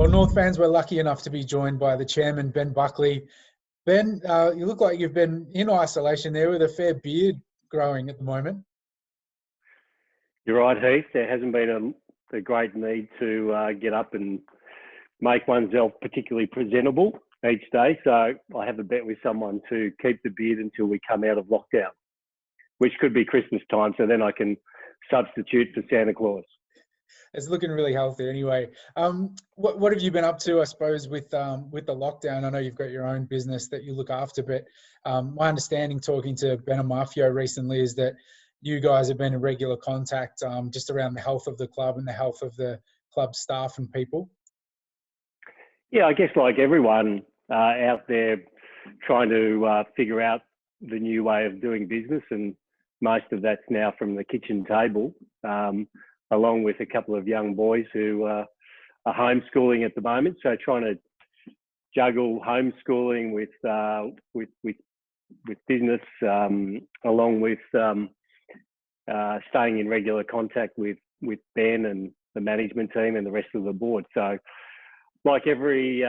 Well, North fans were lucky enough to be joined by the chairman, Ben Buckley. Ben, you look like you've been in isolation there with a fair beard growing at the moment. You're right, Heath. There hasn't been a great need to get up and make oneself particularly presentable each day. So I have a bet with someone to keep the beard until we come out of lockdown, which could be Christmas time. So then I can substitute for Santa Claus. It's looking really healthy anyway. What have you been up to, I suppose, with the lockdown? I know you've got your own business that you look after, but my understanding talking to Ben and Mafio recently is that you guys have been in regular contact just around the health of the club and the health of the club staff and people. Yeah, I guess like everyone out there trying to figure out the new way of doing business, and most of that's now from the kitchen table. Along with a couple of young boys who are homeschooling at the moment. So trying to juggle homeschooling with business, along with staying in regular contact with Ben and the management team and the rest of the board. So like every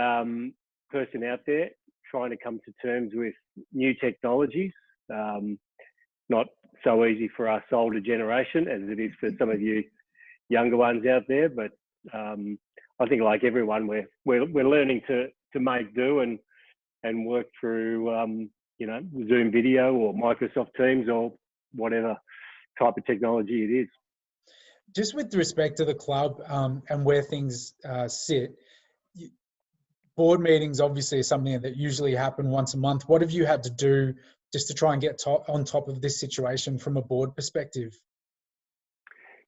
person out there, trying to come to terms with new technologies. Not so easy for us older generation as it is for some of you younger ones out there, but I think like everyone, we're learning to make do and work through Zoom video or Microsoft Teams or whatever type of technology it is. Just with respect to the club and where things sit, board meetings obviously is something that usually happen once a month. What have you had to do just to try and get on top of this situation from a board perspective?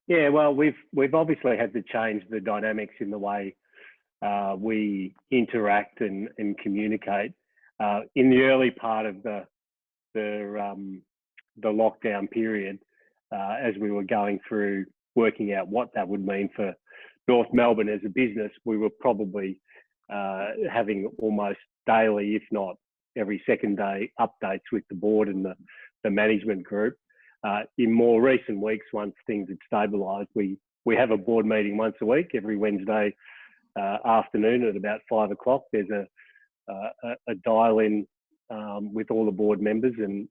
Yeah, well, we've obviously had to change the dynamics in the way we interact and communicate. In the early part of the lockdown period, as we were going through working out what that would mean for North Melbourne as a business, we were probably having almost daily, if not every second day, updates with the board and the management group. In more recent weeks, once things had stabilised, we have a board meeting once a week, every Wednesday afternoon at about 5 o'clock. There's a dial-in with all the board members, and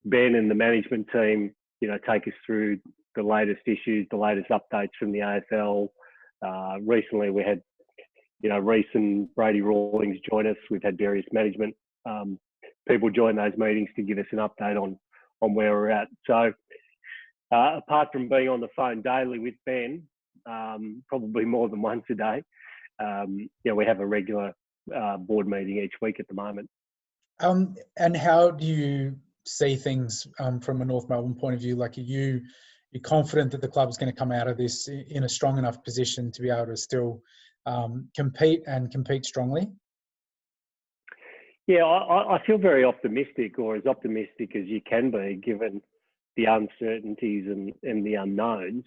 Ben and the management team, take us through the latest issues, the latest updates from the AFL. Recently, we had Reece and Brady Rawlings join us. We've had various management people join those meetings to give us an update on where we're at. So apart from being on the phone daily with Ben, probably more than once a day, we have a regular board meeting each week at the moment. And how do you see things from a North Melbourne point of view? Like, you're confident that the club's going to come out of this in a strong enough position to be able to still compete strongly? Yeah, I feel very optimistic, or as optimistic as you can be, given the uncertainties and the unknowns.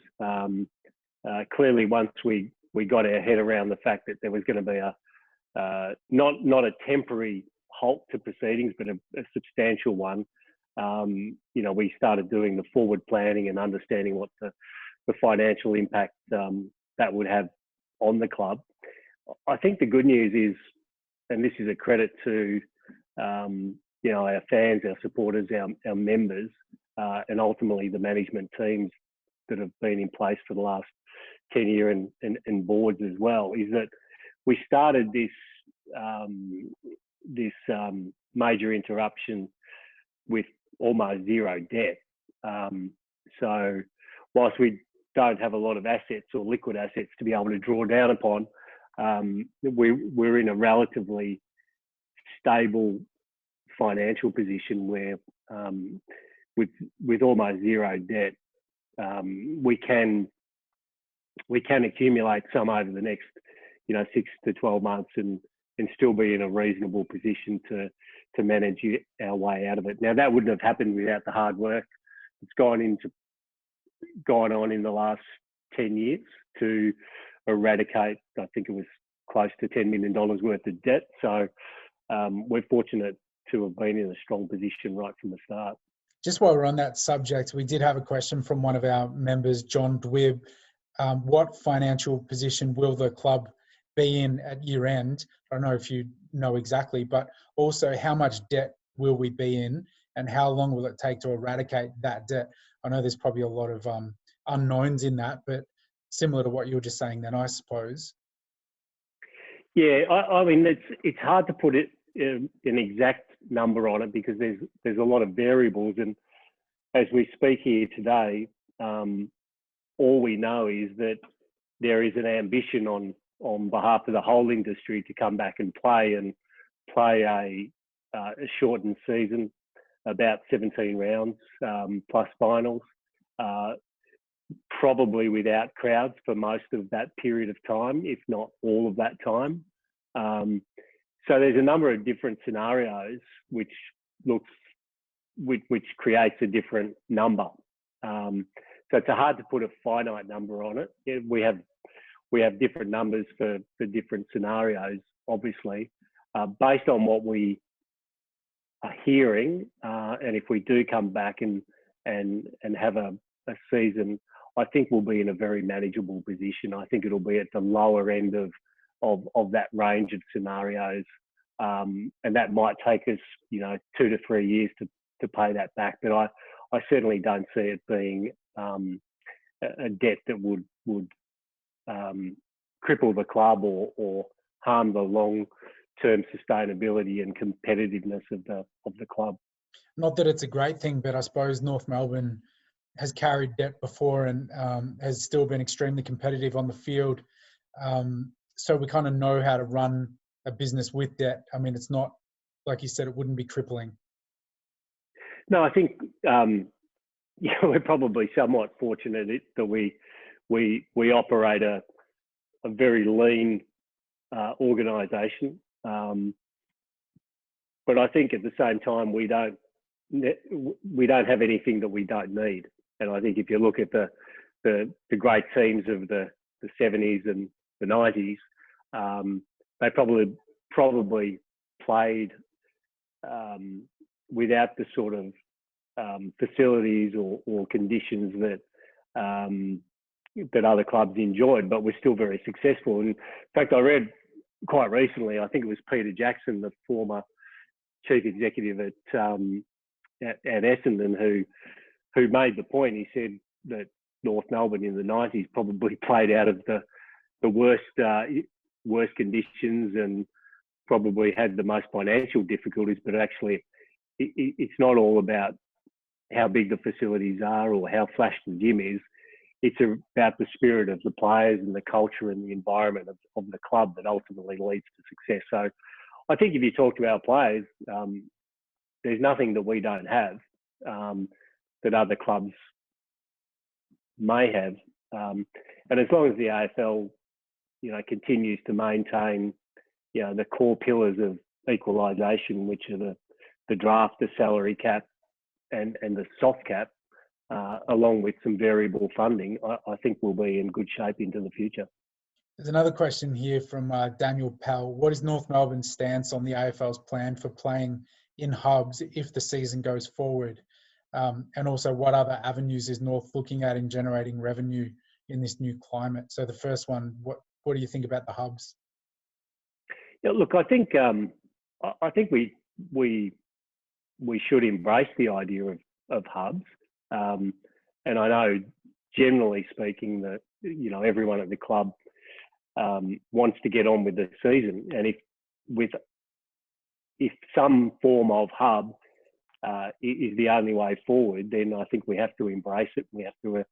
Clearly, once we got our head around the fact that there was going to be not a temporary halt to proceedings, but a substantial one, we started doing the forward planning and understanding what the financial impact that would have on the club. I think the good news is, and this is a credit to our fans, our supporters, our members, and ultimately the management teams that have been in place for the last 10 years and boards as well, is that we started this major interruption with almost zero debt. So whilst we don't have a lot of assets or liquid assets to be able to draw down upon, we're in a relatively stable financial position where, with almost zero debt, we can accumulate some over the next 6 to 12 months and still be in a reasonable position to manage our way out of it. Now, that wouldn't have happened without the hard work that's gone on in the last 10 years to eradicate, I think it was close to $10 million worth of debt. So we're fortunate to have been in a strong position right from the start. Just while we're on that subject, we did have a question from one of our members, John Dwib. What financial position will the club be in at year end? I don't know if you know exactly, but also how much debt will we be in, and how long will it take to eradicate that debt? I know there's probably a lot of unknowns in that, but similar to what you were just saying then, I suppose. Yeah, I mean, it's hard to put an exact number on it because there's a lot of variables, and as we speak here today, all we know is that there is an ambition on behalf of the whole industry to come back and play a shortened season, about 17 rounds plus finals, probably without crowds for most of that period of time, if not all of that time. So there's a number of different scenarios which creates a different number. So it's hard to put a finite number on it. We have different numbers for different scenarios, obviously, based on what we are hearing. And if we do come back and have a season, I think we'll be in a very manageable position. I think it'll be at the lower end of that range of scenarios. And that might take us, 2 to 3 years to pay that back. But I certainly don't see it being a debt that would cripple the club or harm the long-term sustainability and competitiveness of the club. Not that it's a great thing, but I suppose North Melbourne has carried debt before and has still been extremely competitive on the field. So we kind of know how to run a business with debt. I mean, it's not, like you said, it wouldn't be crippling. No, I think we're probably somewhat fortunate that we operate a very lean organisation, but I think at the same time we don't have anything that we don't need. And I think if you look at the great teams of the 70s and the 90s, they probably played without the sort of facilities or conditions that other clubs enjoyed, but were still very successful. And in fact, I read quite recently, I think it was Peter Jackson, the former chief executive at Essendon, who made the point. He said that North Melbourne in the 90s probably played out of the worst conditions and probably had the most financial difficulties, but actually it's not all about how big the facilities are or how flash the gym is. It's about the spirit of the players and the culture and the environment of the club that ultimately leads to success. So I think if you talk to our players, there's nothing that we don't have that other clubs may have. And as long as the AFL, continues to maintain, the core pillars of equalisation, which are the draft, the salary cap, and the soft cap, along with some variable funding, I think we'll be in good shape into the future. There's another question here from Daniel Powell. What is North Melbourne's stance on the AFL's plan for playing in hubs if the season goes forward? And also, what other avenues is North looking at in generating revenue in this new climate? So the first one, what do you think about the hubs? Yeah, look, I think we should embrace the idea of hubs. And I know, generally speaking, that everyone at the club wants to get on with the season, and if some form of hub is the only way forward, then I think we have to embrace it. We have to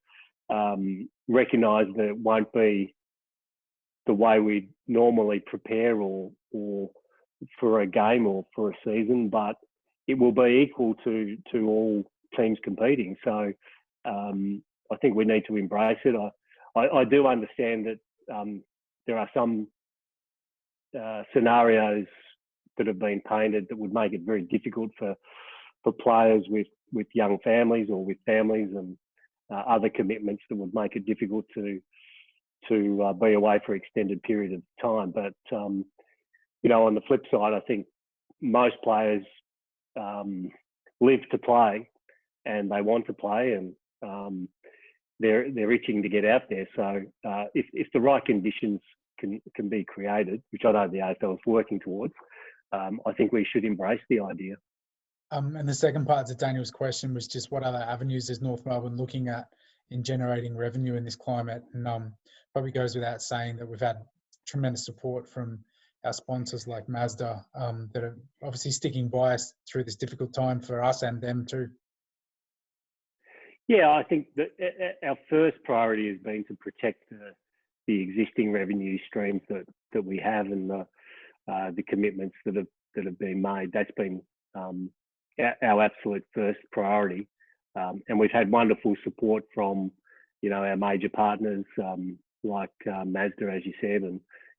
recognise that it won't be the way we normally prepare or for a game or for a season, but it will be equal to all teams competing. So I think we need to embrace it. I do understand that there are some scenarios that have been painted that would make it very difficult for players with young families or with families and other commitments that would make it difficult to be away for extended period of time. But on the flip side, I think most players live to play and they want to play, and they're itching to get out there. So if the right conditions can be created, which I know the AFL is working towards, I think we should embrace the idea. And the second part to Daniel's question was just what other avenues is North Melbourne looking at in generating revenue in this climate? And probably goes without saying that we've had tremendous support from our sponsors like Mazda that are obviously sticking by us through this difficult time for us and them too. Yeah, I think that our first priority has been to protect the existing revenue streams that we have and the commitments that have been made. That's been our absolute first priority, and we've had wonderful support from our major partners like Mazda, as you said,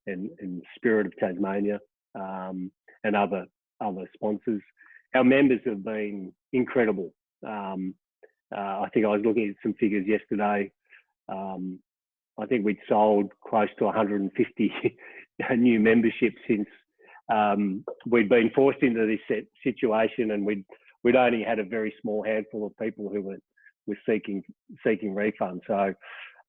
and Spirit of Tasmania, and other sponsors. Our members have been incredible. I think I was looking at some figures yesterday. I think we'd sold close to 150 new memberships since we'd been forced into this situation, and we'd only had a very small handful of people who were seeking refunds. So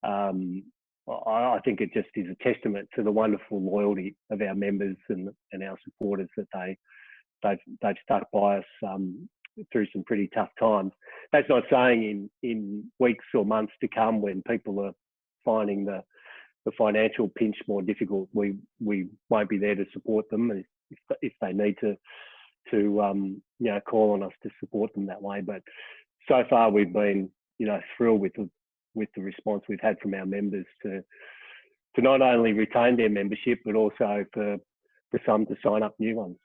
I think it just is a testament to the wonderful loyalty of our members and our supporters that they've stuck by us through some pretty tough times. That's not saying in weeks or months to come, when people are finding the financial pinch more difficult, we won't be there to support them, and if they need to call on us to support them that way. But so far we've been thrilled with the response we've had from our members to not only retain their membership, but also for some to sign up new ones.